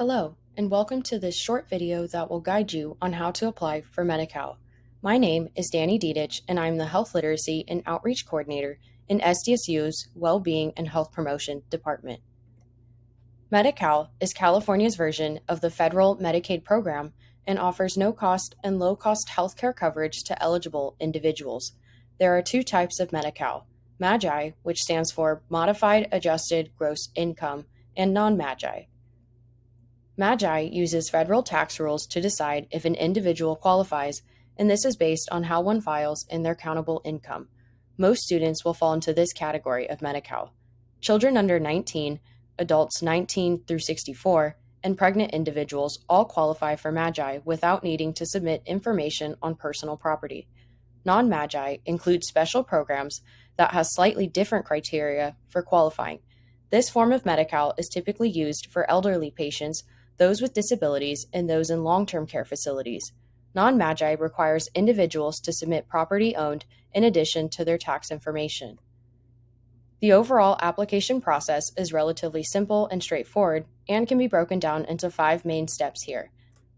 Hello, and welcome to this short video that will guide you on how to apply for Medi-Cal. My name is Danny Dietich, and I'm the Health Literacy and Outreach Coordinator in SDSU's Wellbeing and Health Promotion Department. Medi-Cal is California's version of the federal Medicaid program and offers no-cost and low-cost healthcare coverage to eligible individuals. There are two types of Medi-Cal: MAGI, which stands for Modified Adjusted Gross Income, and non-MAGI. MAGI uses federal tax rules to decide if an individual qualifies, and this is based on how one files in their countable income. Most students will fall into this category of Medi-Cal. Children under 19, adults 19 through 64, and pregnant individuals all qualify for MAGI without needing to submit information on personal property. Non-MAGI includes special programs that has slightly different criteria for qualifying. This form of Medi-Cal is typically used for elderly patients, those with disabilities, and those in long-term care facilities. Non-MAGI requires individuals to submit property owned in addition to their tax information. The overall application process is relatively simple and straightforward and can be broken down into 5 main steps here.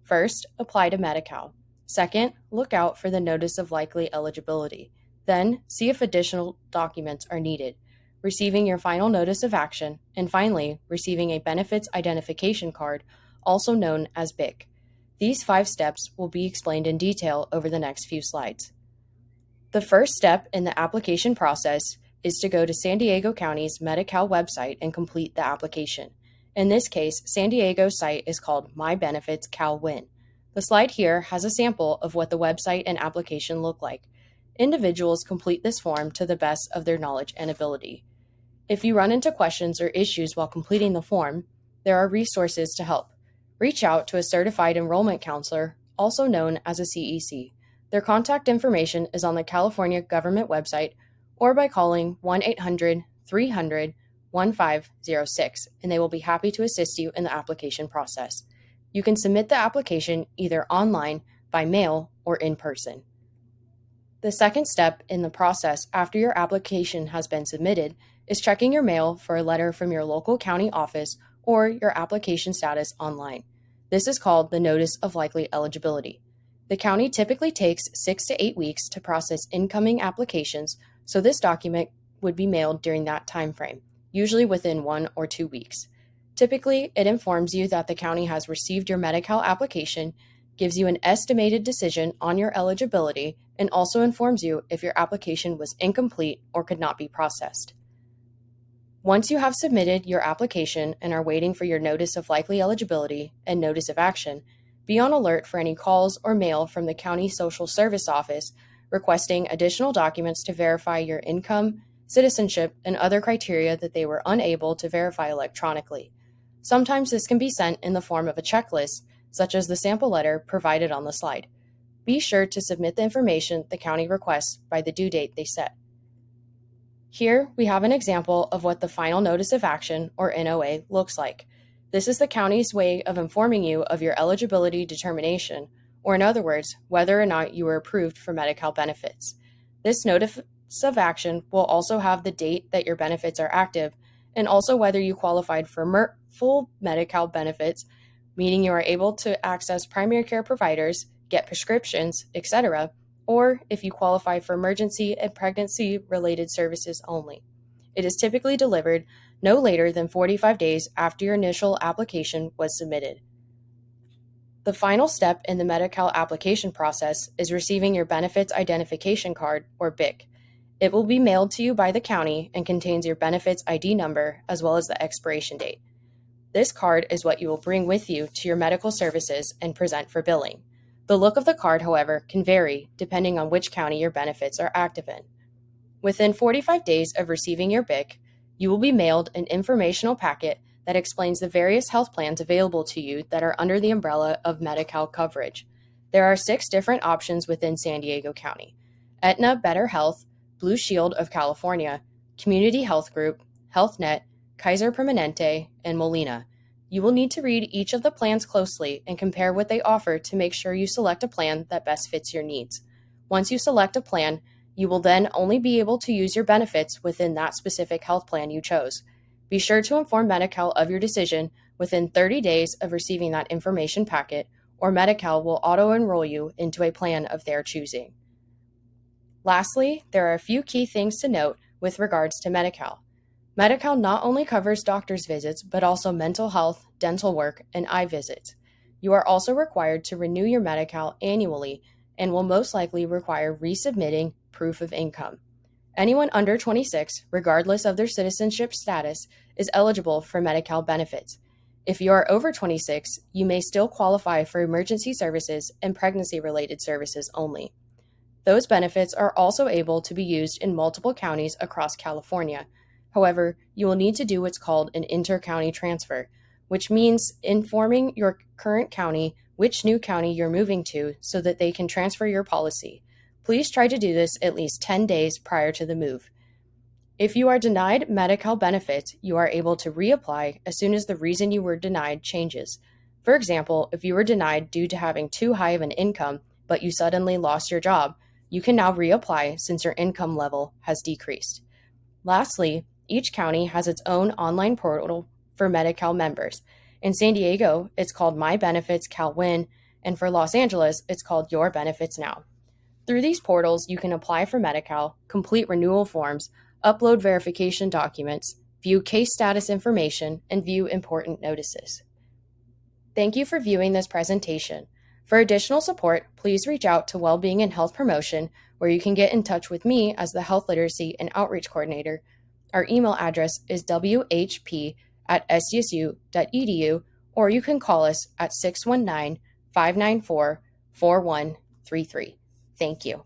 First, apply to Medi-Cal. Second, look out for the notice of likely eligibility. Then, see if additional documents are needed. Receiving your final notice of action, and finally, receiving a benefits identification card, also known as BIC. These 5 steps will be explained in detail over the next few slides. The first step in the application process is to go to San Diego County's Medi-Cal website and complete the application. In this case, San Diego's site is called My Benefits CalWin. The slide here has a sample of what the website and application look like. Individuals complete this form to the best of their knowledge and ability. If you run into questions or issues while completing the form, there are resources to help. Reach out to a certified enrollment counselor, also known as a CEC. Their contact information is on the California government website or by calling 1-800-300-1506, and they will be happy to assist you in the application process. You can submit the application either online, by mail, or in person. The second step in the process after your application has been submitted is checking your mail for a letter from your local county office or your application status online. This is called the Notice of Likely Eligibility. The county typically takes 6 to 8 weeks to process incoming applications, so this document would be mailed during that time frame, usually within 1 or 2 weeks. Typically, it informs you that the county has received your Medi-Cal application, gives you an estimated decision on your eligibility, and also informs you if your application was incomplete or could not be processed. Once you have submitted your application and are waiting for your notice of likely eligibility and notice of action, be on alert for any calls or mail from the county social service office requesting additional documents to verify your income, citizenship, and other criteria that they were unable to verify electronically. Sometimes this can be sent in the form of a checklist, such as the sample letter provided on the slide. Be sure to submit the information the county requests by the due date they set. Here, we have an example of what the final notice of action, or NOA, looks like. This is the county's way of informing you of your eligibility determination, or in other words, whether or not you were approved for Medi-Cal benefits. This notice of action will also have the date that your benefits are active, and also whether you qualified for full Medi-Cal benefits, meaning you are able to access primary care providers, get prescriptions, etc., or if you qualify for emergency and pregnancy-related services only. It is typically delivered no later than 45 days after your initial application was submitted. The final step in the Medi-Cal application process is receiving your Benefits Identification Card, or BIC. It will be mailed to you by the county and contains your benefits ID number as well as the expiration date. This card is what you will bring with you to your medical services and present for billing. The look of the card, however, can vary depending on which county your benefits are active in. Within 45 days of receiving your BIC, you will be mailed an informational packet that explains the various health plans available to you that are under the umbrella of Medi-Cal coverage. There are 6 different options within San Diego County: Aetna Better Health, Blue Shield of California, Community Health Group, HealthNet, Kaiser Permanente, and Molina. You will need to read each of the plans closely and compare what they offer to make sure you select a plan that best fits your needs. Once you select a plan, you will then only be able to use your benefits within that specific health plan you chose. Be sure to inform Medi-Cal of your decision within 30 days of receiving that information packet, or MediCal will auto-enroll you into a plan of their choosing. Lastly, there are a few key things to note with regards to MediCal. MediCal not only covers doctor's visits, but also mental health, dental work, and eye visits. You are also required to renew your MediCal annually and will most likely require resubmitting proof of income. Anyone under 26, regardless of their citizenship status, is eligible for MediCal benefits. If you are over 26, you may still qualify for emergency services and pregnancy-related services only. Those benefits are also able to be used in multiple counties across California. However, you will need to do what's called an inter-county transfer, which means informing your current county which new county you're moving to so that they can transfer your policy. Please try to do this at least 10 days prior to the move. If you are denied MediCal benefits, you are able to reapply as soon as the reason you were denied changes. For example, if you were denied due to having too high of an income, but you suddenly lost your job, you can now reapply since your income level has decreased. Lastly, each county has its own online portal for MediCal members. In San Diego, it's called My Benefits CalWin, and for Los Angeles, it's called Your Benefits Now. Through these portals, you can apply for MediCal, complete renewal forms, upload verification documents, view case status information, and view important notices. Thank you for viewing this presentation. For additional support, please reach out to Wellbeing and Health Promotion, where you can get in touch with me as the Health Literacy and Outreach Coordinator. Our email address is whp@sdsu.edu, or you can call us at 619-594-4133. Thank you.